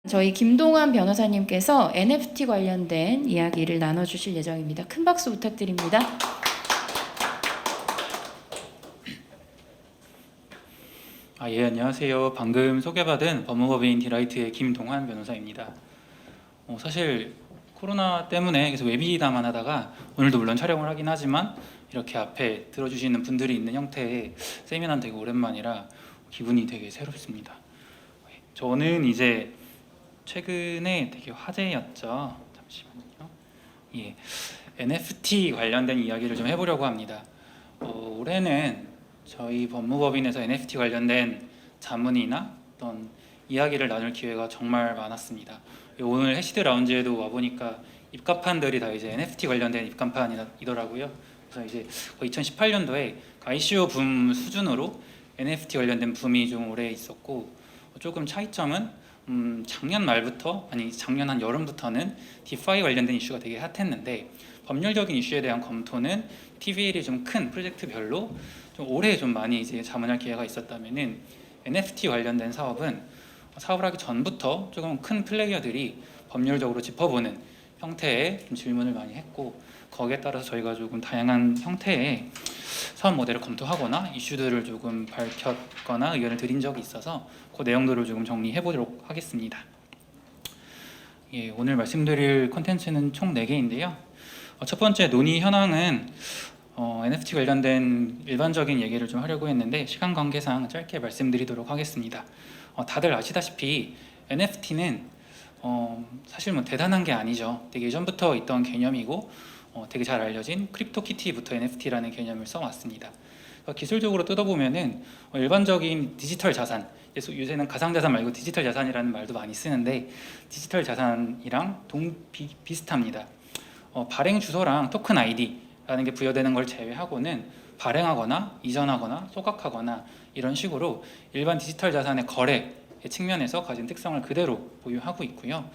저희 김동환 변호사님께서 NFT 관련된 이야기를 나눠주실 예정입니다. 큰 박수 부탁드립니다. 예, 안녕하세요. 방금 소개받은 법무법인 디라이트의 김동환 변호사입니다. 사실 코로나 때문에 계속 웨비나만 하다가 오늘도 물론 촬영을 하긴 하지만 이렇게 앞에 들어주시는 분들이 있는 형태의 세미나는 되게 오랜만이라 기분이 되게 새롭습니다. 저는 이제 최근에 되게 화제였죠. 잠시만요. 예, NFT 관련된 이야기를 좀 해보려고 합니다. 올해는 저희 법무법인에서 NFT 관련된 자문이나 어떤 이야기를 나눌 기회가 정말 많았습니다. 오늘 해시드 라운지에도 와보니까 입간판들이 다 이제 NFT 관련된 입간판이더라고요. 그래서 이제 2018년도에 ICO 붐 수준으로 NFT 관련된 붐이 좀 오래 있었고, 조금 차이점은 작년 말부터, 아니 작년 한 여름부터는 디파이 관련된 이슈가 되게 핫했는데, 법률적인 이슈에 대한 검토는 TVL이 좀 큰 프로젝트별로 좀 오래 좀 많이 이제 자문할 기회가 있었다면은, NFT 관련된 사업은 사업을 하기 전부터 조금 큰 플레이어들이 법률적으로 짚어보는 형태의 좀 질문을 많이 했고, 거기에 따라서 저희가 조금 다양한 형태의 사업 모델을 검토하거나 이슈들을 조금 밝혔거나 의견을 드린 적이 있어서 그 내용들을 조금 정리해 보도록 하겠습니다. 예, 오늘 말씀드릴 콘텐츠는 총 4개인데요. 첫 번째 논의 현황은 NFT 관련된 일반적인 얘기를 좀 하려고 했는데, 시간 관계상 짧게 말씀드리도록 하겠습니다. 다들 아시다시피 NFT는 사실 뭐 대단한 게 아니죠. 되게 예전부터 있던 개념이고 되게 잘 알려진 크립토키티부터 NFT라는 개념을 써왔습니다. 기술적으로 뜯어보면은 일반적인 디지털 자산, 요새는 가상자산 말고 디지털 자산이라는 말도 많이 쓰는데, 디지털 자산이랑 비슷합니다. 발행 주소랑 토큰 ID라는 게 부여되는 걸 제외하고는 발행하거나 이전하거나 소각하거나 이런 식으로 일반 디지털 자산의 거래의 측면에서 가진 특성을 그대로 보유하고 있고요.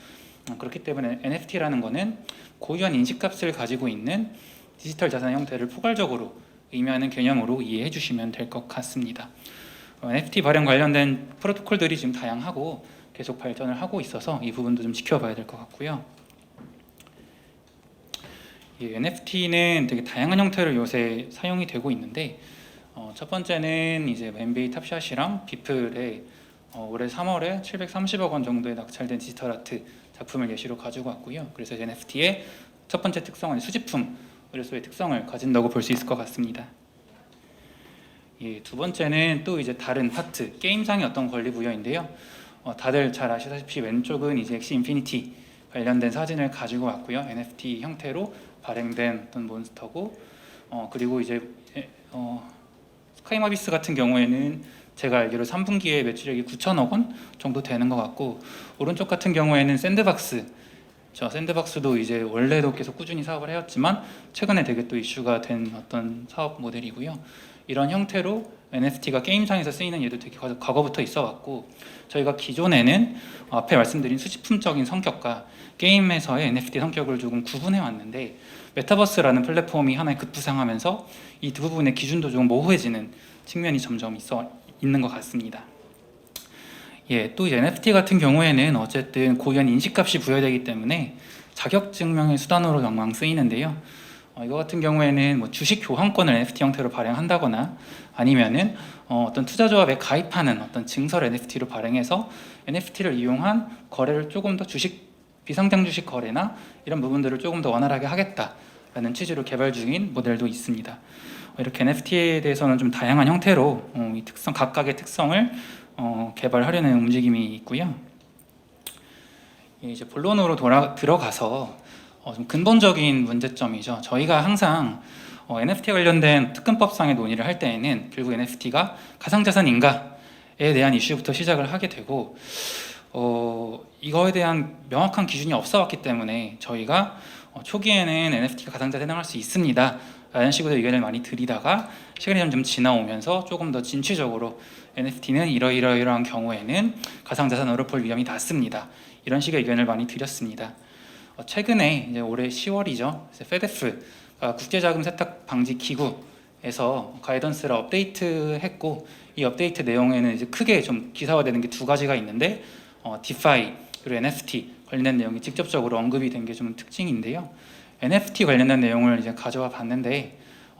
그렇기 때문에 NFT라는 거는 고유한 인식값을 가지고 있는 디지털 자산 형태를 포괄적으로 의미하는 개념으로 이해해 주시면 될 것 같습니다. NFT 발행 관련된 프로토콜들이 지금 다양하고 계속 발전을 하고 있어서 이 부분도 좀 지켜봐야 될 것 같고요. NFT는 되게 다양한 형태로 요새 사용이 되고 있는데, 첫 번째는 이제 NBA 탑샷이랑 비플의 올해 3월에 730억 원 정도에 낙찰된 디지털 아트 작품을 예시로 가지고 왔고요. 그래서 NFT의 첫 번째 특성은 수집품으로서의 특성을 가진다고 볼 수 있을 것 같습니다. 두 번째는 또 이제 다른 파트, 게임상의 어떤 권리 부여인데요. 다들 잘 아시다시피 왼쪽은 이제 엑시 인피니티 관련된 사진을 가지고 왔고요. NFT 형태로 발행된 어떤 몬스터고, 그리고 이제 스카이마비스 같은 경우에는 제가 알기로 3분기에 매출액이 9천억 원 정도 되는 것 같고, 오른쪽 같은 경우에는 샌드박스도 이제 원래도 계속 꾸준히 사업을 해왔지만 최근에 되게 또 이슈가 된 어떤 사업 모델이고요. 이런 형태로 NFT가 게임상에서 쓰이는 예도 되게 과거부터 있어 왔고, 저희가 기존에는 앞에 말씀드린 수집품적인 성격과 게임에서의 NFT 성격을 조금 구분해 왔는데, 메타버스라는 플랫폼이 하나의 급부상하면서 이 두 부분의 기준도 좀 모호해지는 측면이 점점 있는 것 같습니다. 또 NFT 같은 경우에는 어쨌든 고유한 인식값이 부여되기 때문에 자격 증명의 수단으로 영광 쓰이는데요. 이거 같은 경우에는 뭐 주식 교환권을 NFT 형태로 발행한다거나, 아니면은 어떤 투자조합에 가입하는 어떤 증서를 NFT로 발행해서 NFT를 이용한 거래를 조금 더 비상장 주식 거래나 이런 부분들을 조금 더 원활하게 하겠다라는 취지로 개발 중인 모델도 있습니다. 이렇게 NFT에 대해서는 좀 다양한 형태로 이 각각의 특성을 개발하려는 움직임이 있고요. 이제 본론으로 들어가서 좀 근본적인 문제점이죠. 저희가 항상 NFT 관련된 특근법상의 논의를 할 때에는 결국 NFT가 가상자산인가에 대한 이슈부터 시작을 하게 되고, 이거에 대한 명확한 기준이 없어 왔기 때문에 저희가 초기에는 NFT가 가상자산을 할 수 있습니다 라는 식으로 의견을 많이 드리다가, 시간이 점점 지나오면서 조금 더 진취적으로 NFT는 이러이러한 경우에는 가상자산으로 볼 위험이 낮습니다, 이런 식의 의견을 많이 드렸습니다. 최근에 이제 올해 10월이죠. 페데프 국제자금 세탁 방지 기구에서 가이던스를 업데이트했고, 이 업데이트 내용에는 이제 크게 좀 기사화되는 게 두 가지가 있는데, 디파이 그리고 NFT 관련된 내용이 직접적으로 언급이 된 게 좀 특징인데요. NFT 관련된 내용을 이제 가져와 봤는데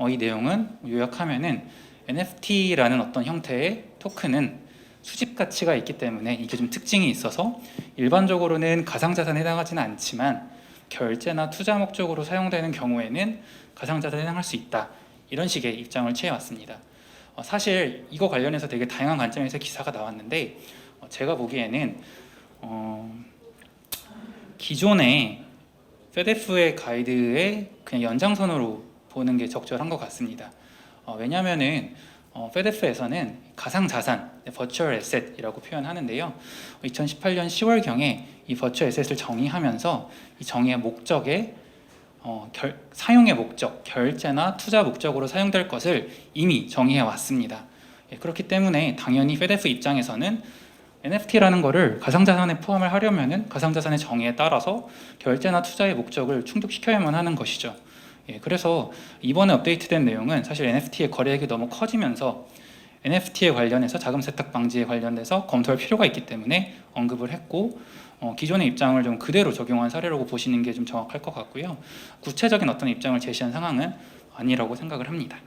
이 내용은 요약하면은 NFT라는 어떤 형태의 토큰은 수집 가치가 있기 때문에 이게 좀 특징이 있어서 일반적으로는 가상자산에 해당하지는 않지만 결제나 투자 목적으로 사용되는 경우에는 가상자산에 해당할 수 있다. 이런 식의 입장을 취해왔습니다. 사실 이거 관련해서 되게 다양한 관점에서 기사가 나왔는데 제가 보기에는 기존의 페데프의 가이드의 그냥 연장선으로 보는 게 적절한 것 같습니다. 왜냐하면은 페데프에서는 가상자산, 버추얼 에셋이라고 표현하는데요. 2018년 10월경에 이 버추얼 에셋을 정의하면서 이 정의의 목적에 사용의 목적, 결제나 투자 목적으로 사용될 것을 이미 정의해 왔습니다. 그렇기 때문에 당연히 페데프 입장에서는 NFT라는 거를 가상자산에 포함을 하려면은 가상자산의 정의에 따라서 결제나 투자의 목적을 충족시켜야만 하는 것이죠. 그래서 이번에 업데이트된 내용은 사실 NFT의 거래액이 너무 커지면서 NFT에 관련해서 자금 세탁 방지에 관련돼서 검토할 필요가 있기 때문에 언급을 했고 기존의 입장을 좀 그대로 적용한 사례라고 보시는 게 좀 정확할 것 같고요. 구체적인 어떤 입장을 제시한 상황은 아니라고 생각을 합니다.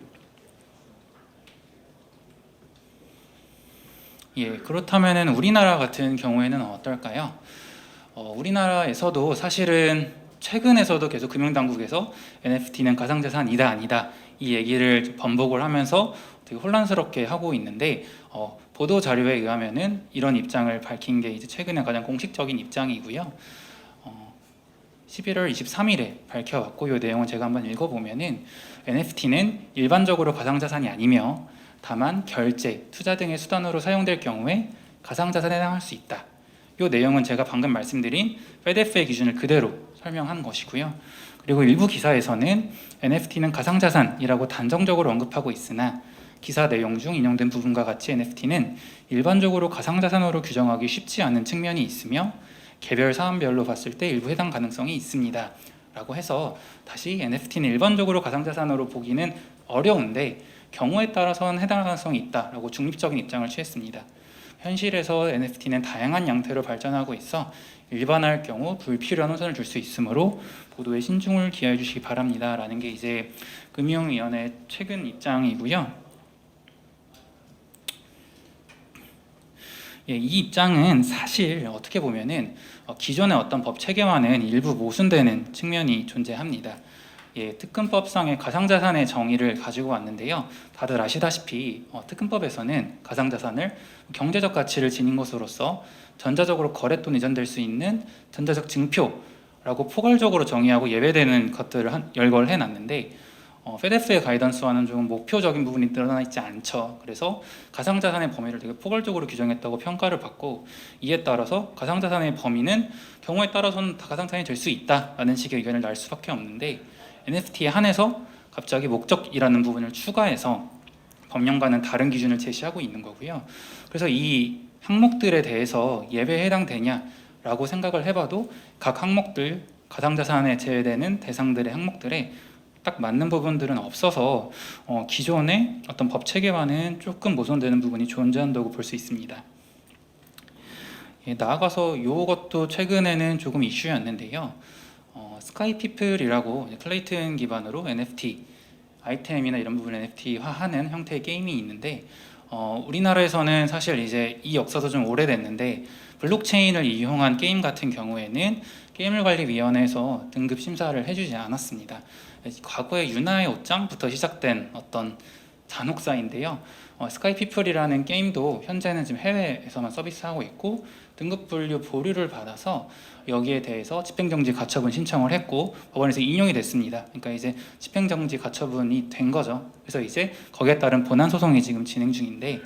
그렇다면 우리나라 같은 경우에는 어떨까요? 우리나라에서도 사실은 최근에서도 계속 금융당국에서 NFT는 가상자산이다 아니다 이 얘기를 번복을 하면서 되게 혼란스럽게 하고 있는데 보도 자료에 의하면은 이런 입장을 밝힌 게 이제 최근에 가장 공식적인 입장이고요. 11월 23일에 밝혀왔고 이 내용은 제가 한번 읽어보면은 NFT는 일반적으로 가상자산이 아니며 다만 결제, 투자 등의 수단으로 사용될 경우에 가상자산에 해당할 수 있다. 이 내용은 제가 방금 말씀드린 페데프의 기준을 그대로 설명한 것이고요. 그리고 일부 기사에서는 NFT는 가상자산이라고 단정적으로 언급하고 있으나 기사 내용 중 인용된 부분과 같이 NFT는 일반적으로 가상자산으로 규정하기 쉽지 않은 측면이 있으며 개별 사안별로 봤을 때 일부 해당 가능성이 있습니다. 라고 해서 다시 NFT는 일반적으로 가상자산으로 보기는 어려운데 경우에 따라서는 해당 가능성이 있다라고 중립적인 입장을 취했습니다. 현실에서 NFT는 다양한 양태로 발전하고 있어 일반화할 경우 불필요한 혼선을 줄 수 있으므로 보도에 신중을 기하해 주시기 바랍니다. 라는 게 이제 금융위원회 최근 입장이고요. 이 입장은 사실 어떻게 보면은 기존의 어떤 법 체계와는 일부 모순되는 측면이 존재합니다. 특근법상의 가상자산의 정의를 가지고 왔는데요. 다들 아시다시피 특근법에서는 가상자산을 경제적 가치를 지닌 것으로서 전자적으로 거래 또는 이전될 수 있는 전자적 증표라고 포괄적으로 정의하고 예외되는 것들을 열거를 해놨는데 페데프의 가이던스와는 조금 목표적인 부분이 드러나 있지 않죠. 그래서 가상자산의 범위를 되게 포괄적으로 규정했다고 평가를 받고 이에 따라서 가상자산의 범위는 경우에 따라서는 다 가상자산이 될 수 있다라는 식의 의견을 낼 수밖에 없는데 NFT에 한해서 갑자기 목적이라는 부분을 추가해서 법령과는 다른 기준을 제시하고 있는 거고요. 그래서 이 항목들에 대해서 예외에 해당되냐라고 생각을 해봐도 각 항목들 가상자산에 제외되는 대상들의 항목들에 딱 맞는 부분들은 없어서 기존의 어떤 법 체계와는 조금 모순되는 부분이 존재한다고 볼 수 있습니다. 나아가서 이것도 최근에는 조금 이슈였는데요. 스카이피플이라고 클레이튼 기반으로 NFT 아이템이나 이런 부분 NFT화하는 형태의 게임이 있는데 우리나라에서는 사실 이제 이 역사도 좀 오래됐는데 블록체인을 이용한 게임 같은 경우에는 게임을관리위원회에서 등급 심사를 해주지 않았습니다. 과거에 유나의 옷장부터 시작된 어떤 잔혹사인데요. 스카이피플이라는 게임도 현재는 지금 해외에서만 서비스하고 있고 등급 분류 보류를 받아서 여기에 대해서 집행정지 가처분 신청을 했고 법원에서 인용이 됐습니다. 그러니까 이제 집행정지 가처분이 된 거죠. 그래서 이제 거기에 따른 본안 소송이 지금 진행 중인데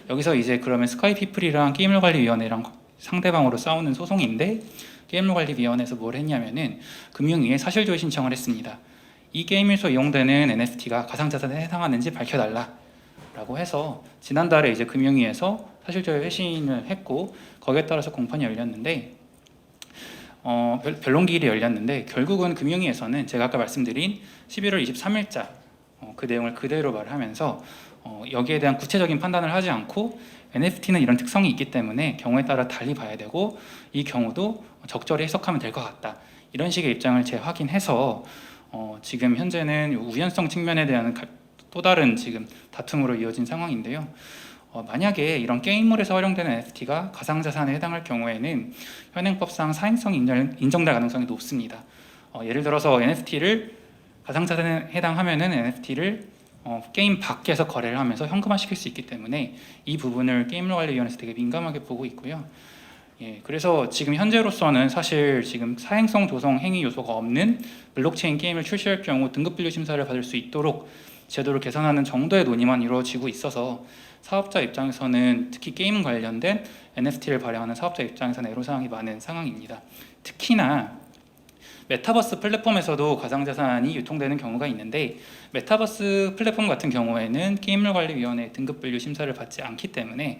여기서 이제 그러면 스카이피플이랑 게임물관리위원회랑 상대방으로 싸우는 소송인데 게임물관리위원회에서 뭘 했냐면은 금융위에 사실조회 신청을 했습니다. 이 게임에서 이용되는 NFT가 가상자산에 해당하는지 밝혀달라라고 해서 지난달에 이제 금융위에서 사실조회 회신을 했고 거기에 따라서 공판이 열렸는데 변론기일이 열렸는데 결국은 금융위에서는 제가 아까 말씀드린 11월 23일자 그 내용을 그대로 말하면서 여기에 대한 구체적인 판단을 하지 않고 NFT는 이런 특성이 있기 때문에 경우에 따라 달리 봐야 되고 이 경우도 적절히 해석하면 될 것 같다. 이런 식의 입장을 재확인해서 지금 현재는 우연성 측면에 대한 또 다른 지금 다툼으로 이어진 상황인데요. 만약에 이런 게임물에서 활용되는 NFT가 가상자산에 해당할 경우에는 현행법상 사행성이 인정될 가능성이 높습니다. 예를 들어서 NFT를 가상자산에 해당하면은 NFT를 게임 밖에서 거래를 하면서 현금화시킬 수 있기 때문에 이 부분을 게임물관리위원회에서 되게 민감하게 보고 있고요. 그래서 지금 현재로서는 사실 지금 사행성 조성 행위 요소가 없는 블록체인 게임을 출시할 경우 등급 분류 심사를 받을 수 있도록 제도를 개선하는 정도의 논의만 이루어지고 있어서 사업자 입장에서는 특히 게임 관련된 NFT를 발행하는 사업자 입장에서는 애로사항이 많은 상황입니다. 특히나 메타버스 플랫폼에서도 가상자산이 유통되는 경우가 있는데 메타버스 플랫폼 같은 경우에는 게임물관리위원회 등급 분류 심사를 받지 않기 때문에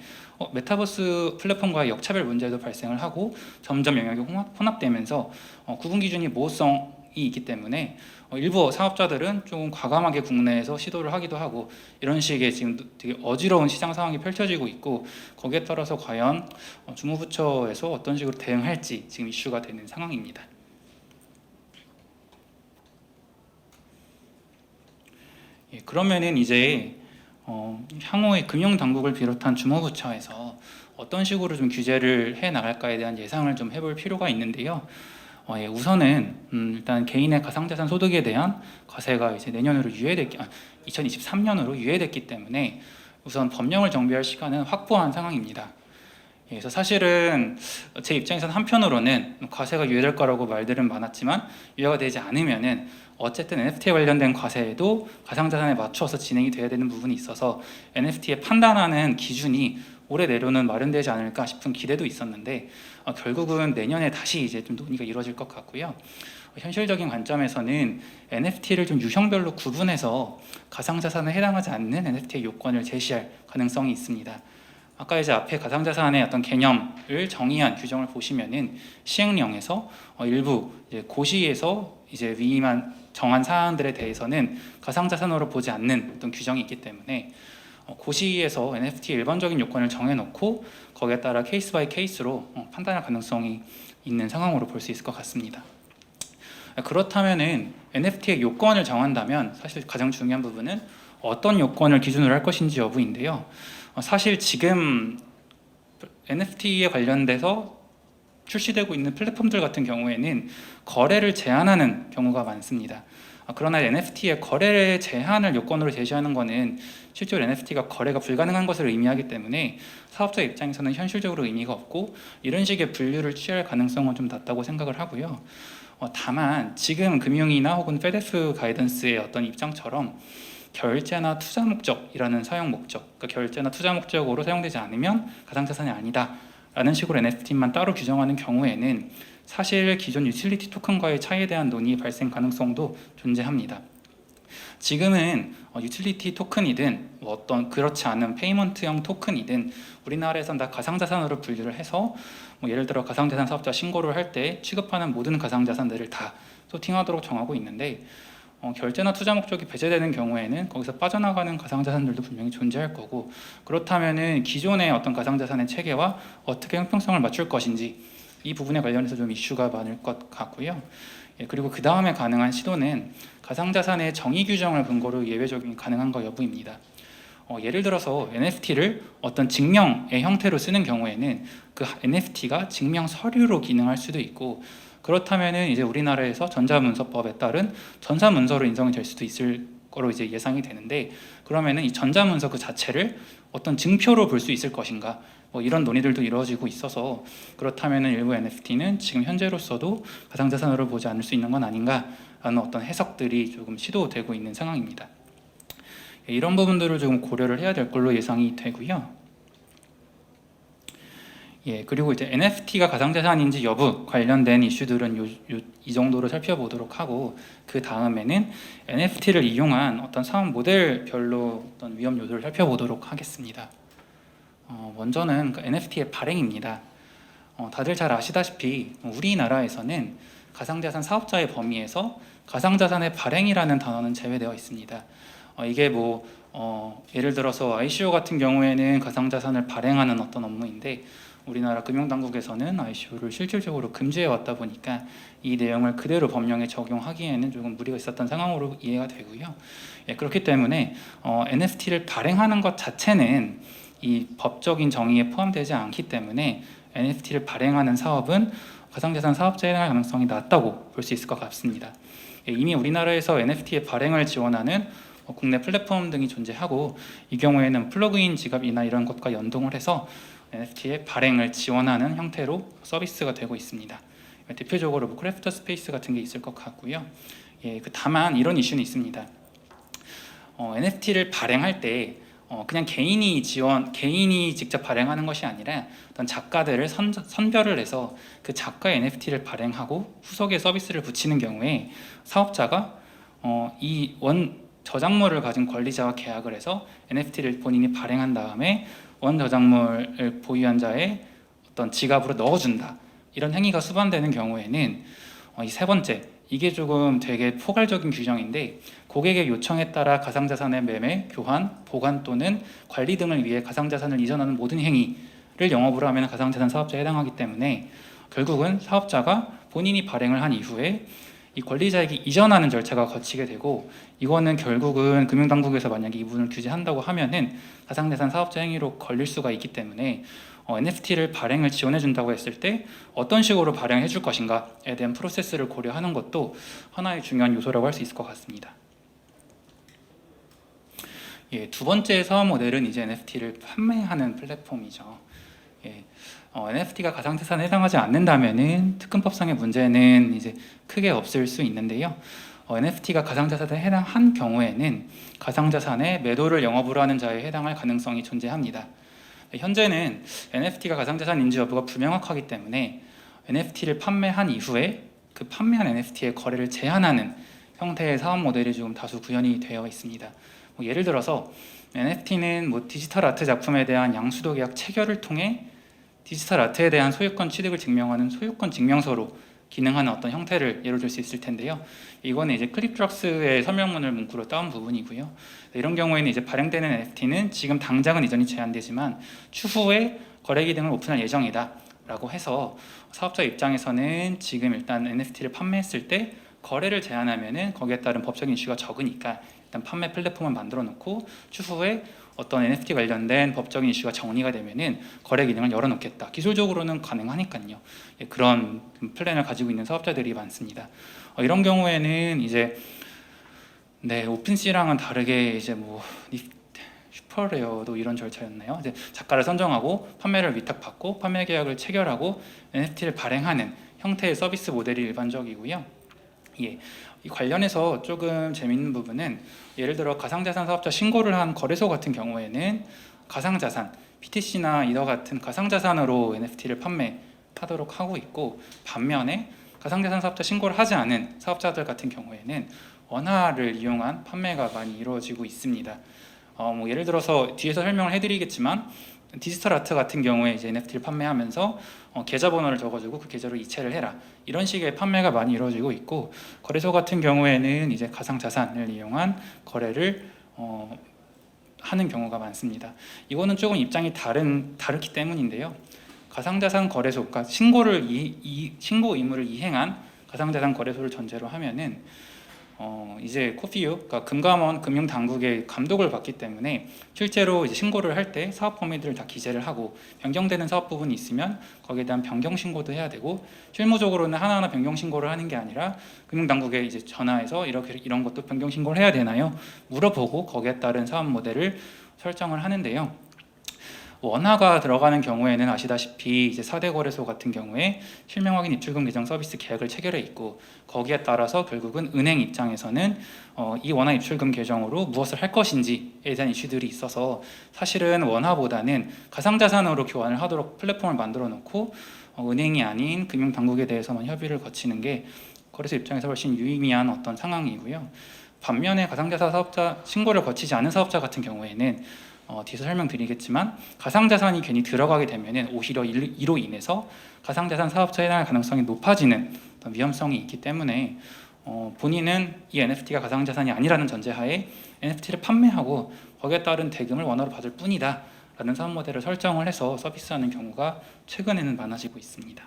메타버스 플랫폼과의 역차별 문제도 발생을 하고 점점 영역이 혼합되면서 구분 기준이 모호성이 있기 때문에 일부 사업자들은 조금 과감하게 국내에서 시도를 하기도 하고 이런 식의 지금 되게 어지러운 시장 상황이 펼쳐지고 있고 거기에 따라서 과연 주무부처에서 어떤 식으로 대응할지 지금 이슈가 되는 상황입니다. 그러면은 이제 향후에 금융당국을 비롯한 주무부처에서 어떤 식으로 좀 규제를 해 나갈까에 대한 예상을 좀 해볼 필요가 있는데요. 우선은 일단 개인의 가상자산 소득에 대한 과세가 이제 내년으로 2023년으로 유예됐기 때문에 우선 법령을 정비할 시간은 확보한 상황입니다. 그래서 사실은 제 입장에서는 한편으로는 과세가 유예될 거라고 말들은 많았지만 유예가 되지 않으면은 어쨌든 NFT에 관련된 과세에도 가상자산에 맞춰서 진행이 돼야 되는 부분이 있어서 NFT에 판단하는 기준이 올해 내로는 마련되지 않을까 싶은 기대도 있었는데 결국은 내년에 다시 이제 좀 논의가 이루어질 것 같고요. 현실적인 관점에서는 NFT를 좀 유형별로 구분해서 가상자산에 해당하지 않는 NFT의 요건을 제시할 가능성이 있습니다. 아까 이제 앞에 가상자산의 어떤 개념을 정의한 규정을 보시면은 시행령에서 일부 이제 고시에서 이제 위임한 정한 사안들에 대해서는 가상자산으로 보지 않는 어떤 규정이 있기 때문에 고시에서 NFT의 일반적인 요건을 정해놓고 거기에 따라 케이스 바이 케이스로 판단할 가능성이 있는 상황으로 볼 수 있을 것 같습니다. 그렇다면은 NFT의 요건을 정한다면 사실 가장 중요한 부분은 어떤 요건을 기준으로 할 것인지 여부인데요. 사실 지금 NFT에 관련돼서 출시되고 있는 플랫폼들 같은 경우에는 거래를 제한하는 경우가 많습니다. 그러나 NFT의 거래 제한을 요건으로 제시하는 것은 실제로 NFT가 거래가 불가능한 것을 의미하기 때문에 사업자 입장에서는 현실적으로 의미가 없고 이런 식의 분류를 취할 가능성은 좀 낮다고 생각을 하고요. 다만 지금 금융이나 혹은 페데스 가이던스의 어떤 입장처럼 결제나 투자 목적이라는 사용 목적, 그러니까 결제나 투자 목적으로 사용되지 않으면 가상자산이 아니다 라는 식으로 NFT만 따로 규정하는 경우에는 사실 기존 유틸리티 토큰과의 차이에 대한 논의 발생 가능성도 존재합니다. 지금은 유틸리티 토큰이든 어떤 그렇지 않은 페이먼트형 토큰이든 우리나라에서는 다 가상자산으로 분류를 해서 예를 들어 가상자산 사업자 신고를 할 때 취급하는 모든 가상자산들을 다 소팅하도록 정하고 있는데 결제나 투자 목적이 배제되는 경우에는 거기서 빠져나가는 가상자산들도 분명히 존재할 거고 그렇다면은 기존의 어떤 가상자산의 체계와 어떻게 형평성을 맞출 것인지 이 부분에 관련해서 좀 이슈가 많을 것 같고요. 그리고 그 다음에 가능한 시도는 가상자산의 정의 규정을 근거로 예외 적용이 가능한가 여부입니다. 예를 들어서 NFT를 어떤 증명의 형태로 쓰는 경우에는 그 NFT가 증명 서류로 기능할 수도 있고 그렇다면은 이제 우리나라에서 전자문서법에 따른 전사문서로 인정이 될 수도 있을 거로 이제 예상이 되는데 그러면은 이 전자문서 그 자체를 어떤 증표로 볼 수 있을 것인가 이런 논의들도 이루어지고 있어서 그렇다면은 일부 NFT는 지금 현재로서도 가상자산으로 보지 않을 수 있는 건 아닌가라는 어떤 해석들이 조금 시도되고 있는 상황입니다. 이런 부분들을 조금 고려를 해야 될 걸로 예상이 되고요. 그리고 이제 NFT가 가상자산인지 여부 관련된 이슈들은 이 정도로 살펴보도록 하고 그 다음에는 NFT를 이용한 어떤 사업 모델별로 어떤 위험 요소를 살펴보도록 하겠습니다. 먼저는 NFT의 발행입니다. 다들 잘 아시다시피 우리나라에서는 가상자산 사업자의 범위에서 가상자산의 발행이라는 단어는 제외되어 있습니다. 이게 뭐 예를 들어서 ICO 같은 경우에는 가상자산을 발행하는 어떤 업무인데 우리나라 금융당국에서는 ICO를 실질적으로 금지해 왔다 보니까 이 내용을 그대로 법령에 적용하기에는 조금 무리가 있었던 상황으로 이해가 되고요. 그렇기 때문에 NFT를 발행하는 것 자체는 이 법적인 정의에 포함되지 않기 때문에 NFT를 발행하는 사업은 가상자산 사업자에 해당할 가능성이 낮다고 볼 수 있을 것 같습니다. 이미 우리나라에서 NFT의 발행을 지원하는 국내 플랫폼 등이 존재하고 이 경우에는 플러그인 지갑이나 이런 것과 연동을 해서 NFT의 발행을 지원하는 형태로 서비스가 되고 있습니다. 대표적으로 뭐 크래프터 스페이스 같은 게 있을 것 같고요. 다만 이런 이슈는 있습니다. NFT를 발행할 때 그냥 개인이 직접 발행하는 것이 아니라 어떤 작가들을 선별을 해서 그 작가의 NFT를 발행하고 후속에 서비스를 붙이는 경우에 사업자가 이 원 저작물을 가진 권리자와 계약을 해서 NFT를 본인이 발행한 다음에 원 저작물을 보유한 자의 어떤 지갑으로 넣어준다. 이런 행위가 수반되는 경우에는 이 세 번째, 이게 조금 되게 포괄적인 규정인데 고객의 요청에 따라 가상자산의 매매, 교환, 보관 또는 관리 등을 위해 가상자산을 이전하는 모든 행위를 영업으로 하면 가상자산 사업자에 해당하기 때문에 결국은 사업자가 본인이 발행을 한 이후에 이 권리자에게 이전하는 절차가 거치게 되고 이거는 결국은 금융당국에서 만약에 이 부분을 규제한다고 하면은 가상자산 사업자 행위로 걸릴 수가 있기 때문에 NFT를 발행을 지원해 준다고 했을 때 어떤 식으로 발행해 줄 것인가에 대한 프로세스를 고려하는 것도 하나의 중요한 요소라고 할 수 있을 것 같습니다. 두 번째 사업 모델은 이제 NFT를 판매하는 플랫폼이죠. NFT가 가상자산에 해당하지 않는다면은 특근법상의 문제는 이제 크게 없을 수 있는데요. NFT가 가상자산에 해당한 경우에는 가상자산의 매도를 영업으로 하는 자에 해당할 가능성이 존재합니다. 현재는 NFT가 가상자산인지 여부가 불명확하기 때문에 NFT를 판매한 이후에 그 판매한 NFT의 거래를 제한하는 형태의 사업 모델이 좀 다수 구현이 되어 있습니다. 예를 들어서 NFT는 디지털 아트 작품에 대한 양수도 계약 체결을 통해 디지털 아트에 대한 소유권 취득을 증명하는 소유권 증명서로 기능하는 어떤 형태를 예로 들 수 있을 텐데요. 이거는 이제 클립드럭스의 설명문을 문구로 따온 부분이고요. 이런 경우에는 이제 발행되는 NFT는 지금 당장은 이전이 제한되지만 추후에 거래 기능을 오픈할 예정이다라고 해서 사업자 입장에서는 지금 일단 NFT를 판매했을 때 거래를 제한하면은 거기에 따른 법적인 이슈가 적으니까 일단 판매 플랫폼을 만들어 놓고 추후에 어떤 NFT 관련된 법적인 이슈가 정리가 되면은 거래 기능을 열어놓겠다. 기술적으로는 가능하니까요. 그런 플랜을 가지고 있는 사업자들이 많습니다. 이런 경우에는 이제 오픈시랑은 다르게 이제 슈퍼레어도 이런 절차였나요? 이제 작가를 선정하고 판매를 위탁받고 판매 계약을 체결하고 NFT를 발행하는 형태의 서비스 모델이 일반적이고요. 이 관련해서 조금 재밌는 부분은 예를 들어 가상자산 사업자 신고를 한 거래소 같은 경우에는 가상자산, BTC나 이더 같은 가상자산으로 NFT를 판매하도록 하고 있고 반면에 가상자산 사업자 신고를 하지 않은 사업자들 같은 경우에는 원화를 이용한 판매가 많이 이루어지고 있습니다. 예를 들어서 뒤에서 설명을 해드리겠지만 디지털 아트 같은 경우에 이제 NFT를 판매하면서 계좌번호를 적어주고 그 계좌로 이체를 해라 이런 식의 판매가 많이 이루어지고 있고 거래소 같은 경우에는 이제 가상자산을 이용한 거래를 하는 경우가 많습니다. 이거는 조금 입장이 다르기 때문인데요. 가상자산 거래소, 그러니까 신고 의무를 이행한 가상자산 거래소를 전제로 하면은 이제 코피유, 그러니까 금감원 금융당국의 감독을 받기 때문에 실제로 이제 신고를 할 때 사업 범위들을 다 기재를 하고 변경되는 사업 부분이 있으면 거기에 대한 변경 신고도 해야 되고 실무적으로는 하나하나 변경 신고를 하는 게 아니라 금융당국에 이제 전화해서 이런 것도 변경 신고를 해야 되나요? 물어보고 거기에 따른 사업 모델을 설정을 하는데요. 원화가 들어가는 경우에는 아시다시피 이제 4대 거래소 같은 경우에 실명 확인 입출금 계정 서비스 계약을 체결해 있고 거기에 따라서 결국은 은행 입장에서는 이 원화 입출금 계정으로 무엇을 할 것인지에 대한 이슈들이 있어서 사실은 원화보다는 가상자산으로 교환을 하도록 플랫폼을 만들어 놓고 은행이 아닌 금융당국에 대해서만 협의를 거치는 게 거래소 입장에서 훨씬 유의미한 어떤 상황이고요. 반면에 가상자산 사업자 신고를 거치지 않은 사업자 같은 경우에는 뒤에서 설명드리겠지만 가상자산이 괜히 들어가게 되면 오히려 이로 인해서 가상자산 사업자에 대한 가능성이 높아지는 위험성이 있기 때문에 본인은 이 NFT가 가상자산이 아니라는 전제하에 NFT를 판매하고 거기에 따른 대금을 원화로 받을 뿐이다 라는 사업 모델을 설정을 해서 서비스하는 경우가 최근에는 많아지고 있습니다.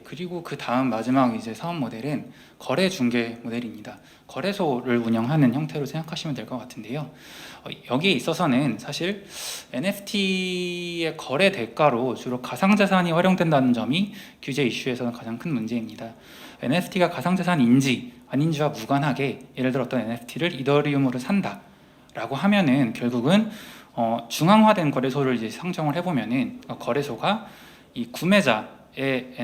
그리고 그 다음 마지막 이제 사업 모델은 거래 중개 모델입니다. 거래소를 운영하는 형태로 생각하시면 될 것 같은데요. 여기에 있어서는 사실 NFT의 거래 대가로 주로 가상자산이 활용된다는 점이 규제 이슈에서는 가장 큰 문제입니다. NFT가 가상자산인지 아닌지와 무관하게 예를 들어 어떤 NFT를 이더리움으로 산다라고 하면은 결국은 중앙화된 거래소를 이제 상정을 해보면은 거래소가 이 구매자의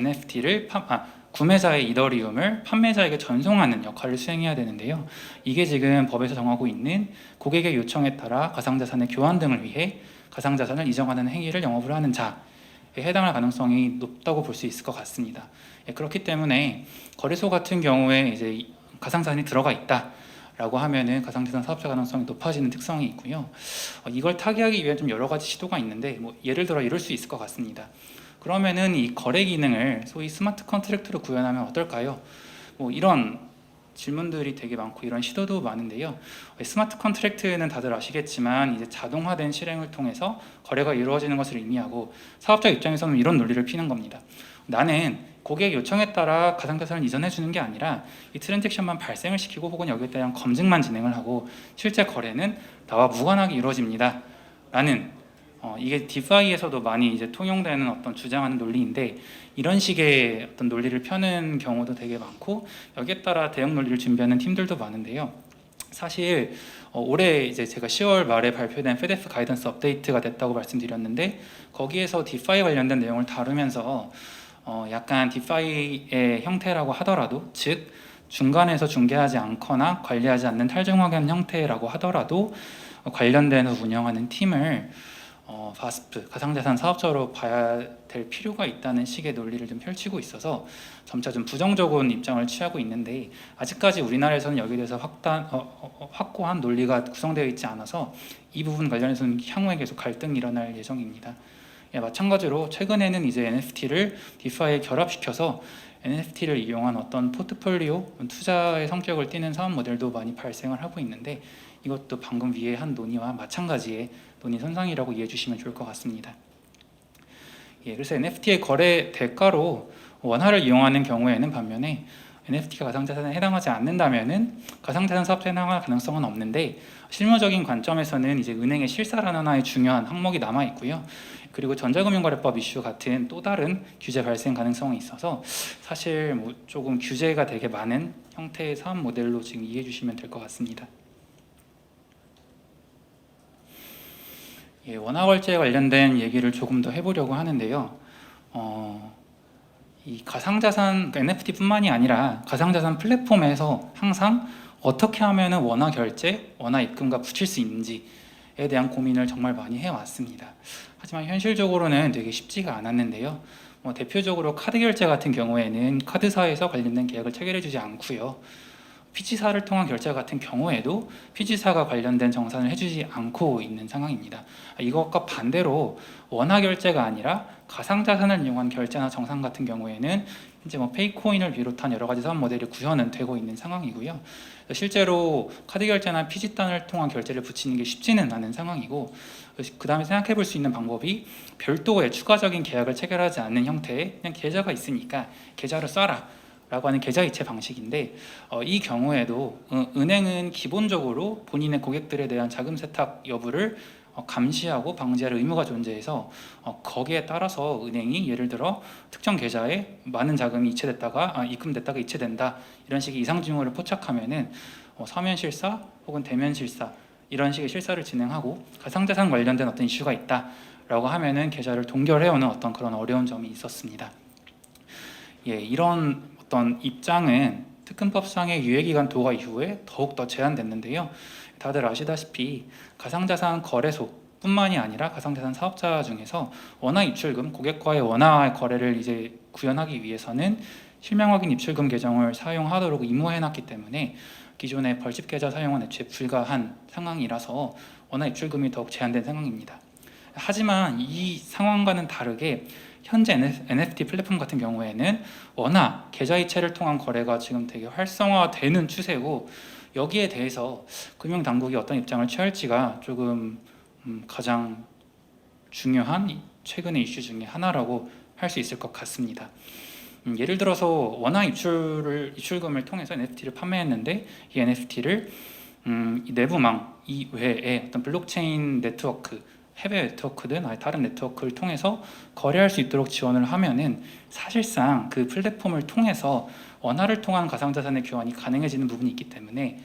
구매자의 이더리움을 판매자에게 전송하는 역할을 수행해야 되는데요. 이게 지금 법에서 정하고 있는 고객의 요청에 따라 가상자산의 교환 등을 위해 가상자산을 이전하는 행위를 영업을 하는 자에 해당할 가능성이 높다고 볼 수 있을 것 같습니다. 그렇기 때문에 거래소 같은 경우에 이제 가상자산이 들어가 있다라고 하면은 가상자산 사업자 가능성이 높아지는 특성이 있고요. 이걸 타개하기 위해 좀 여러 가지 시도가 있는데 예를 들어 이럴 수 있을 것 같습니다. 그러면은 이 거래 기능을 소위 스마트 컨트랙트로 구현하면 어떨까요? 이런 질문들이 되게 많고 이런 시도도 많은데요. 스마트 컨트랙트는 다들 아시겠지만 이제 자동화된 실행을 통해서 거래가 이루어지는 것을 의미하고 사업자 입장에서는 이런 논리를 피는 겁니다. 나는 고객 요청에 따라 가상자산을 이전해 주는 게 아니라 이 트랜잭션만 발생을 시키고 혹은 여기에 대한 검증만 진행을 하고 실제 거래는 나와 무관하게 이루어집니다. 라는 이게 디파이에서도 많이 이제 통용되는 어떤 주장하는 논리인데 이런 식의 어떤 논리를 펴는 경우도 되게 많고 여기에 따라 대응 논리를 준비하는 팀들도 많은데요. 사실 올해 이제 제가 10월 말에 발표된 페데프 가이던스 업데이트가 됐다고 말씀드렸는데 거기에서 디파이 관련된 내용을 다루면서 약간 디파이의 형태라고 하더라도 즉 중간에서 중개하지 않거나 관리하지 않는 탈중화된 형태라고 하더라도 관련된 운영하는 팀을 바스프 가상자산 사업자로 봐야 될 필요가 있다는 식의 논리를 좀 펼치고 있어서 점차 좀 부정적인 입장을 취하고 있는데 아직까지 우리나라에서는 여기에 대해서 확고한 논리가 구성되어 있지 않아서 이 부분 관련해서는 향후에 계속 갈등이 일어날 예정입니다. 마찬가지로 최근에는 이제 NFT를 디파이에 결합시켜서 NFT를 이용한 어떤 포트폴리오 투자의 성격을 띠는 사업 모델도 많이 발생을 하고 있는데 이것도 방금 위에 한 논의와 마찬가지의 논의 선상이라고 이해해 주시면 좋을 것 같습니다. 그래서 NFT의 거래 대가로 원화를 이용하는 경우에는 반면에 NFT가 가상자산에 해당하지 않는다면은 가상자산 사업자에 해당할 가능성은 없는데 실무적인 관점에서는 이제 은행의 실사라는 하나의 중요한 항목이 남아 있고요. 그리고 전자금융거래법 이슈 같은 또 다른 규제 발생 가능성이 있어서 사실 조금 규제가 되게 많은 형태의 사업 모델로 지금 이해해 주시면 될 것 같습니다. 원화월제에 관련된 얘기를 조금 더 해보려고 하는데요. 이 가상자산 NFT뿐만이 아니라 가상자산 플랫폼에서 항상 어떻게 하면 원화 결제, 원화 입금과 붙일 수 있는지에 대한 고민을 정말 많이 해왔습니다. 하지만 현실적으로는 되게 쉽지가 않았는데요. 대표적으로 카드 결제 같은 경우에는 카드사에서 관련된 계약을 체결해주지 않고요. 피지사를 통한 결제 같은 경우에도 피지사가 관련된 정산을 해주지 않고 있는 상황입니다. 이것과 반대로 원화 결제가 아니라 가상자산을 이용한 결제나 정산 같은 경우에는 이제 페이코인을 비롯한 여러 가지 사업 모델이 구현은 되고 있는 상황이고요. 실제로 카드 결제나 피지단을 통한 결제를 붙이는 게 쉽지는 않은 상황이고 그 다음에 생각해 볼 수 있는 방법이 별도의 추가적인 계약을 체결하지 않는 형태의 그냥 계좌가 있으니까 계좌를 쏴라 라고 하는 계좌 이체 방식인데 이 경우에도 은행은 기본적으로 본인의 고객들에 대한 자금 세탁 여부를 감시하고 방지할 의무가 존재해서 거기에 따라서 은행이 예를 들어 특정 계좌에 많은 자금이 입금됐다가 이체된다 이런 식의 이상 징후를 포착하면은 서면 실사 혹은 대면 실사 이런 식의 실사를 진행하고 가상자산 관련된 어떤 이슈가 있다라고 하면은 계좌를 동결해오는 어떤 그런 어려운 점이 있었습니다. 이런 어떤 입장은 특근법상의 유예기간 도과 이후에 더욱더 제한됐는데요. 다들 아시다시피 가상자산 거래소 뿐만이 아니라 가상자산 사업자 중에서 원화 입출금, 고객과의 원화 거래를 이제 구현하기 위해서는 실명 확인 입출금 계정을 사용하도록 의무화해놨기 때문에 기존의 벌집 계좌 사용은 애초에 불가한 상황이라서 원화 입출금이 더욱 제한된 상황입니다. 하지만 이 상황과는 다르게 현재 NFT 플랫폼 같은 경우에는 워낙 계좌이체를 통한 거래가 지금 되게 활성화되는 추세고, 여기에 대해서 금융당국이 어떤 입장을 취할지가 조금 가장 중요한 최근의 이슈 중에 하나라고 할 수 있을 것 같습니다. 예를 들어서 원화 입출금을 통해서 NFT를 판매했는데, 이 NFT를 이 내부망 이외에 어떤 블록체인 네트워크, 해외 네트워크든 아니 다른 네트워크를 통해서 거래할 수 있도록 지원을 하면은 사실상 그 플랫폼을 통해서 원화를 통한 가상자산의 교환이 가능해지는 부분이 있기 때문에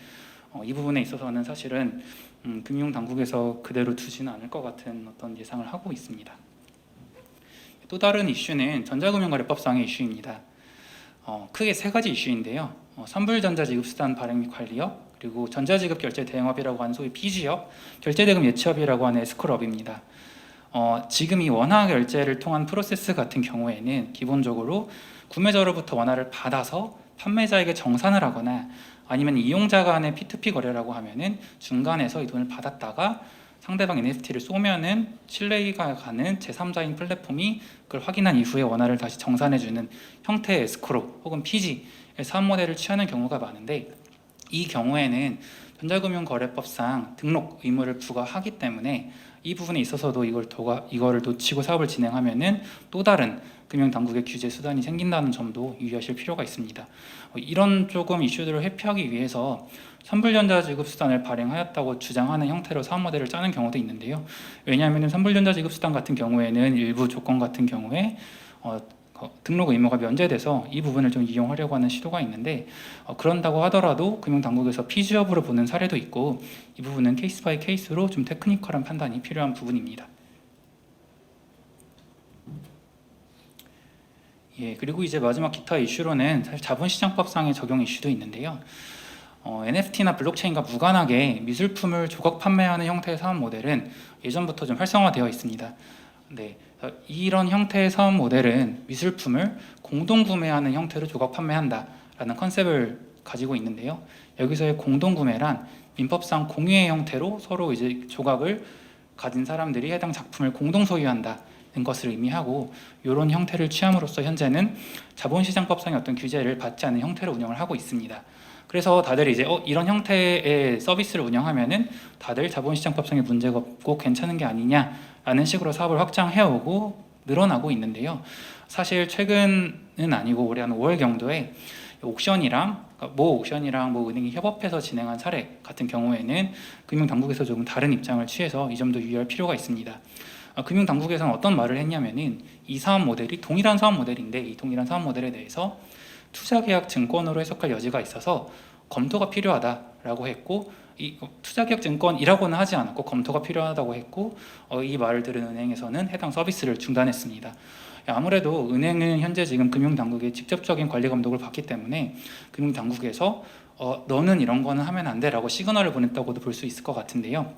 이 부분에 있어서는 사실은 금융당국에서 그대로 두지는 않을 것 같은 어떤 예상을 하고 있습니다. 또 다른 이슈는 전자금융거래법상의 이슈입니다. 크게 세 가지 이슈인데요. 선불전자지급수단 발행 및 관리업, 그리고 전자지급 결제 대행업이라고 하는 소위 BG업, 결제대금 예치업이라고 하는 에스크로업입니다. 지금 이 원화 결제를 통한 프로세스 같은 경우에는 기본적으로 구매자로부터 원화를 받아서 판매자에게 정산을 하거나, 아니면 이용자 간의 P2P 거래라고 하면은 중간에서 이 돈을 받았다가 상대방 NFT를 쏘면은 신뢰가 가는 제3자인 플랫폼이 그걸 확인한 이후에 원화를 다시 정산해주는 형태의 에스크로 혹은 PG의 사업 모델을 취하는 경우가 많은데, 이 경우에는 전자금융거래법상 등록 의무를 부과하기 때문에 이 부분에 있어서도 이거를 놓치고 사업을 진행하면은 또 다른 금융당국의 규제 수단이 생긴다는 점도 유의하실 필요가 있습니다. 이런 조금 이슈들을 회피하기 위해서 선불전자지급수단을 발행하였다고 주장하는 형태로 사업 모델을 짜는 경우도 있는데요. 왜냐하면 선불전자지급수단 같은 경우에는 일부 조건 같은 경우에 등록 의무가 면제돼서 이 부분을 좀 이용하려고 하는 시도가 있는데, 그런다고 하더라도 금융당국에서 피지업으로 보는 사례도 있고, 이 부분은 케이스 바이 케이스로 좀 테크니컬한 판단이 필요한 부분입니다. 그리고 이제 마지막 기타 이슈로는 사실 자본시장법상의 적용 이슈도 있는데요. NFT나 블록체인과 무관하게 미술품을 조각 판매하는 형태의 사업 모델은 예전부터 좀 활성화되어 있습니다. 이런 형태의 사업 모델은 미술품을 공동 구매하는 형태로 조각 판매한다라는 컨셉을 가지고 있는데요. 여기서의 공동 구매란 민법상 공유의 형태로 서로 이제 조각을 가진 사람들이 해당 작품을 공동 소유한다는 것을 의미하고, 이런 형태를 취함으로써 현재는 자본시장법상의 어떤 규제를 받지 않는 형태로 운영을 하고 있습니다. 그래서 다들 이제 이런 형태의 서비스를 운영하면은 다들 자본시장법상의 문제가 없고 괜찮은 게 아니냐라는 식으로 사업을 확장해오고 늘어나고 있는데요. 사실 최근은 아니고 올해 한 5월경도에 옥션이랑 모 옥션이랑 모 은행이 협업해서 진행한 사례 같은 경우에는 금융당국에서 조금 다른 입장을 취해서 이 점도 유의할 필요가 있습니다. 금융당국에서는 어떤 말을 했냐면은 이 사업 모델이 동일한 사업 모델인데, 이 동일한 사업 모델에 대해서 투자계약 증권으로 해석할 여지가 있어서 검토가 필요하다라고 했고, 이 투자계약 증권이라고는 하지 않았고 검토가 필요하다고 했고, 이 말을 들은 은행에서는 해당 서비스를 중단했습니다. 아무래도 은행은 현재 지금 금융당국의 직접적인 관리 감독을 받기 때문에 금융당국에서 너는 이런 거는 하면 안 돼라고 시그널을 보냈다고도 볼 수 있을 것 같은데요.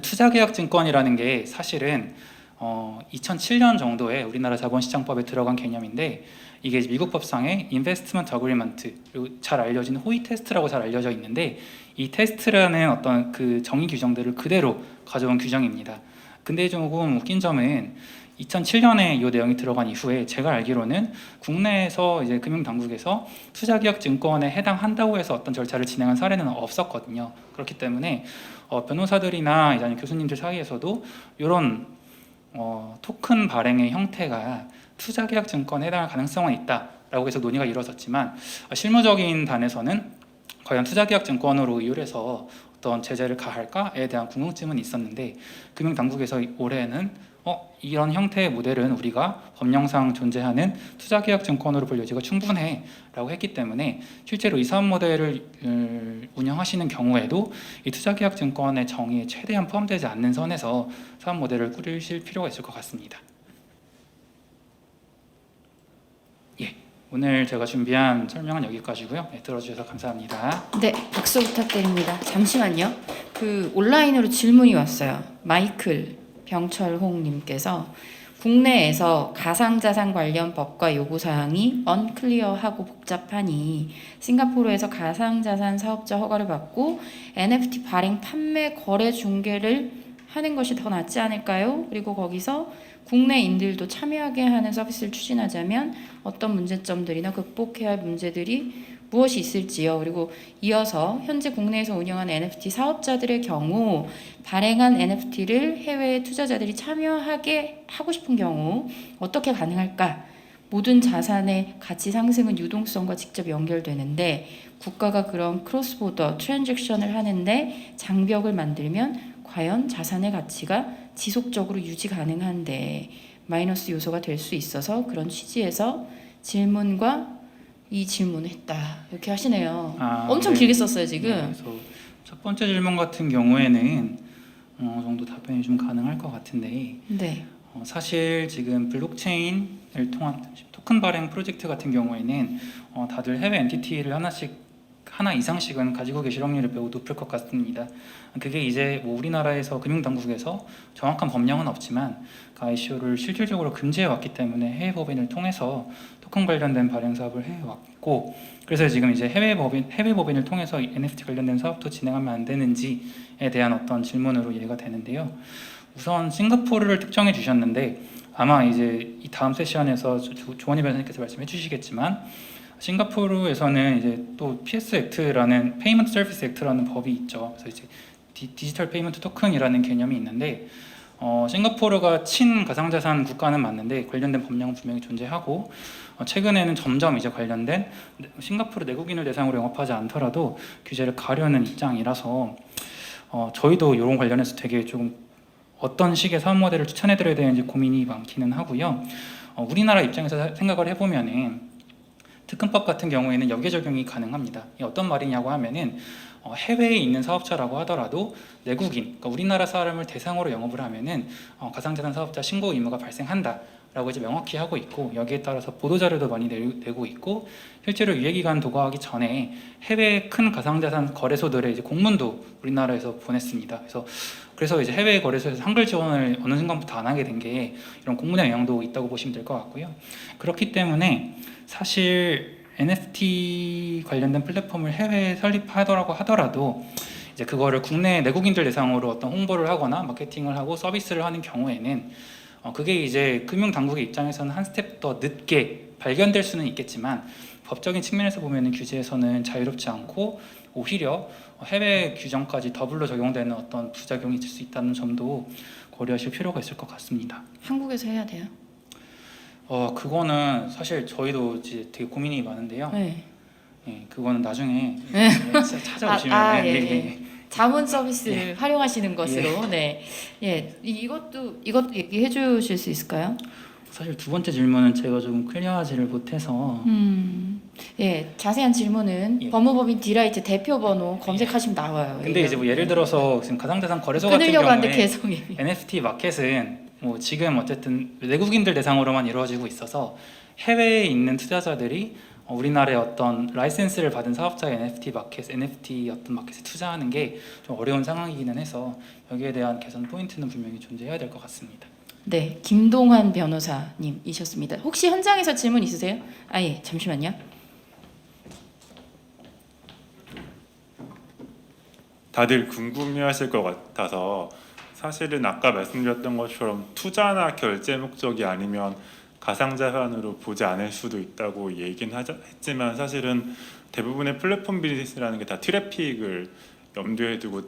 투자계약 증권이라는 게 사실은 2007년 정도에 우리나라 자본시장법에 들어간 개념인데, 이게 미국 법상의 인베스트먼트 어그리먼트, 그리고 잘 알려진 호위 테스트라고 잘 알려져 있는데, 이 테스트라는 어떤 그 정의 규정들을 그대로 가져온 규정입니다. 근데 조금 웃긴 점은 2007년에 이 내용이 들어간 이후에 제가 알기로는 국내에서 이제 금융당국에서 투자기업 증권에 해당한다고 해서 어떤 절차를 진행한 사례는 없었거든요. 그렇기 때문에 변호사들이나 이제 교수님들 사이에서도 이런 토큰 발행의 형태가 투자계약 증권에 해당할 가능성은 있다라고 해서 논의가 이루어졌지만, 실무적인 단에서는 과연 투자계약 증권으로 이율해서 어떤 제재를 가할까에 대한 궁금증은 있었는데, 금융당국에서 올해는 이런 형태의 모델은 우리가 법령상 존재하는 투자계약 증권으로 볼 여지가 충분해 라고 했기 때문에, 실제로 이 사업 모델을 운영하시는 경우에도 이 투자계약 증권의 정의에 최대한 포함되지 않는 선에서 사업 모델을 꾸리실 필요가 있을 것 같습니다. 오늘 제가 준비한 설명은 여기까지고요. 들어주셔서 감사합니다. 네, 박수 부탁드립니다. 잠시만요. 온라인으로 질문이 왔어요. 마이클 병철홍님께서 국내에서 가상자산 관련 법과 요구사항이 언클리어하고 복잡하니 싱가포르에서 가상자산 사업자 허가를 받고 NFT 발행 판매 거래 중개를 하는 것이 더 낫지 않을까요? 그리고 거기서 국내인들도 참여하게 하는 서비스를 추진하자면 어떤 문제점들이나 극복해야 할 문제들이 무엇이 있을지요. 그리고 이어서 현재 국내에서 운영하는 NFT 사업자들의 경우 발행한 NFT를 해외 투자자들이 참여하게 하고 싶은 경우 어떻게 가능할까? 모든 자산의 가치 상승은 유동성과 직접 연결되는데 국가가 그런 크로스보더 트랜잭션을 하는데 장벽을 만들면 과연 자산의 가치가 지속적으로 유지 가능한데 마이너스 요소가 될 수 있어서 그런 취지에서 질문과 이 질문을 했다 이렇게 하시네요. 엄청 네. 길게 썼어요 지금. 네, 그래서 첫 번째 질문 같은 경우에는 어느 정도 답변이 좀 가능할 것 같은데 네. 사실 지금 블록체인을 통한 토큰 발행 프로젝트 같은 경우에는 다들 해외 엔티티를 하나 이상씩은 가지고 계실 확률이 매우 높을 것 같습니다. 그게 이제 뭐 우리나라에서 금융당국에서 정확한 법령은 없지만 그 ICO를 실질적으로 금지해 왔기 때문에 해외 법인을 통해서 토큰 관련된 발행 사업을 해 왔고, 그래서 지금 이제 해외 법인을 통해서 NFT 관련된 사업도 진행하면 안 되는지에 대한 어떤 질문으로 이해가 되는데요. 우선 싱가포르를 특정해 주셨는데 아마 이제 이 다음 세션에서 조원희 변호사님께서 말씀해 주시겠지만 싱가포르에서는 이제 또 PS 액트라는 페이먼트 서비스 액트라는 법이 있죠. 그래서 이제 디지털 페이먼트 토큰이라는 개념이 있는데 싱가포르가 친가상자산 국가는 맞는데 관련된 법령은 분명히 존재하고 최근에는 점점 이제 관련된 싱가포르 내국인을 대상으로 영업하지 않더라도 규제를 가려는 입장이라서 저희도 이런 관련해서 되게 좀 어떤 식의 사업 모델을 추천해드려야 되는지 고민이 많기는 하고요. 우리나라 입장에서 생각을 해보면은 특근법 같은 경우에는 역외 적용이 가능합니다. 이게 어떤 말이냐고 하면은 해외에 있는 사업자라고 하더라도 내국인, 그러니까 우리나라 사람을 대상으로 영업을 하면은 가상자산 사업자 신고 의무가 발생한다라고 이제 명확히 하고 있고 여기에 따라서 보도 자료도 많이 내고 있고 실제로 유예기간 도과하기 전에 해외 큰 가상자산 거래소들의 이제 공문도 우리나라에서 보냈습니다. 그래서 이제 해외 거래소에서 한글 지원을 어느 순간부터 안 하게 된 게 이런 공문의 영향도 있다고 보시면 될 것 같고요. 그렇기 때문에 사실 NFT 관련된 플랫폼을 해외에 설립하더라고 하더라도 이제 그거를 국내 내국인들 대상으로 어떤 홍보를 하거나 마케팅을 하고 서비스를 하는 경우에는 그게 이제 금융 당국의 입장에서는 한 스텝 더 늦게 발견될 수는 있겠지만 법적인 측면에서 보면은 규제에서는 자유롭지 않고 오히려 해외 규정까지 더블로 적용되는 어떤 부작용이 있을 수 있다는 점도 고려하실 필요가 있을 것 같습니다. 한국에서 해야 돼요? 그거는 사실 저희도 이제 되게 고민이 많은데요. 네. 예, 그거는 나중에 찾아오시면 예. 자문 서비스를 예. 활용하시는 것으로 이것도 얘기해 주실 수 있을까요? 사실 두 번째 질문은 제가 좀 클리어하지를 못해서 자세한 질문은 법무법인 디라이트 대표 번호 검색하시면 나와요. 근데 이제 뭐 예를 들어서 지금 가상자산 거래소 같은 끊으려고 하는데 경우에 계속 NFT 마켓은 뭐 지금 어쨌든 외국인들 대상으로만 이루어지고 있어서 해외에 있는 투자자들이 우리나라의 어떤 라이센스를 받은 사업자의 NFT 어떤 마켓에 투자하는 게 좀 어려운 상황이기는 해서 여기에 대한 개선 포인트는 분명히 존재해야 될 것 같습니다. 네, 김동환 변호사님이셨습니다. 혹시 현장에서 질문 있으세요? 잠시만요. 다들 궁금해하실 것 같아서 사실은 아까 말씀드렸던 것처럼 투자나 결제 목적이 아니면 가상자산으로 보지 않을 수도 있다고 얘기는 했지만 사실은 대부분의 플랫폼 비즈니스라는 게 다 트래픽을 염두에 두고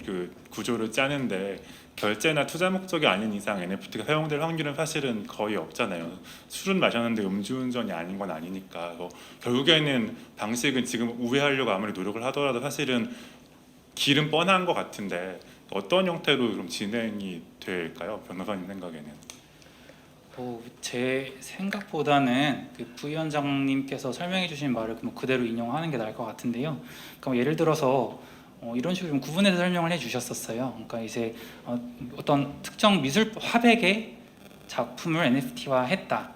그 구조를 짜는데 결제나 투자 목적이 아닌 이상 NFT가 사용될 확률은 사실은 거의 없잖아요. 술은 마셨는데 음주운전이 아닌 건 아니니까 결국에는 방식은 지금 우회하려고 아무리 노력을 하더라도 사실은 길은 뻔한 것 같은데 어떤 형태로 그럼 진행이 될까요? 변호사님 생각에는? 제 생각보다는 그 부위원장님께서 설명해 주신 말을 그대로 인용하는 게 나을 것 같은데요. 그러니까 예를 들어서 이런 식으로 좀 구분해서 설명을 해주셨었어요. 그러니까 이제 어떤 특정 미술 화백의 작품을 NFT화했다.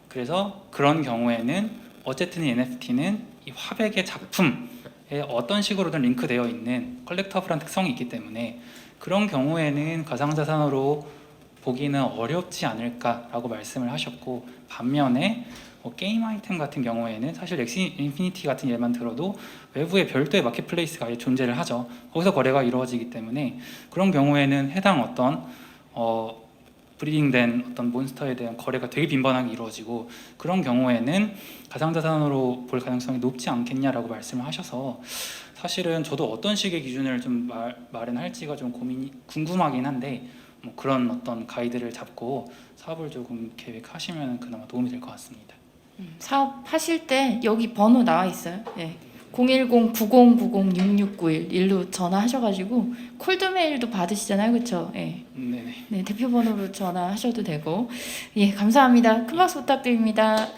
그래서 그런 경우에는 어쨌든 이 NFT는 이 화백의 작품에 어떤 식으로든 링크되어 있는 컬렉터블한 특성이 있기 때문에 그런 경우에는 가상자산으로 보기는 어렵지 않을까라고 말씀을 하셨고 반면에 뭐 게임 아이템 같은 경우에는 사실 엑시 인피니티 같은 예만 들어도 외부에 별도의 마켓플레이스가 아예 존재를 하죠. 거기서 거래가 이루어지기 때문에 그런 경우에는 해당 어떤 브리딩된 어떤 몬스터에 대한 거래가 되게 빈번하게 이루어지고 그런 경우에는 가상자산으로 볼 가능성이 높지 않겠냐라고 말씀을 하셔서 사실은 저도 어떤 식의 기준을 좀 마련할지가 좀 고민이 궁금하긴 한데 뭐 그런 어떤 가이드를 잡고 사업을 조금 계획하시면 그나마 도움이 될 것 같습니다. 사업하실 때 여기 번호 나와 있어요. 예. 010-9090-6691 일로 전화하셔가지고 콜드메일도 받으시잖아요, 그렇죠? 예. 네네. 네, 대표 번호로 전화하셔도 되고, 예, 감사합니다. 큰 박수 부탁드립니다.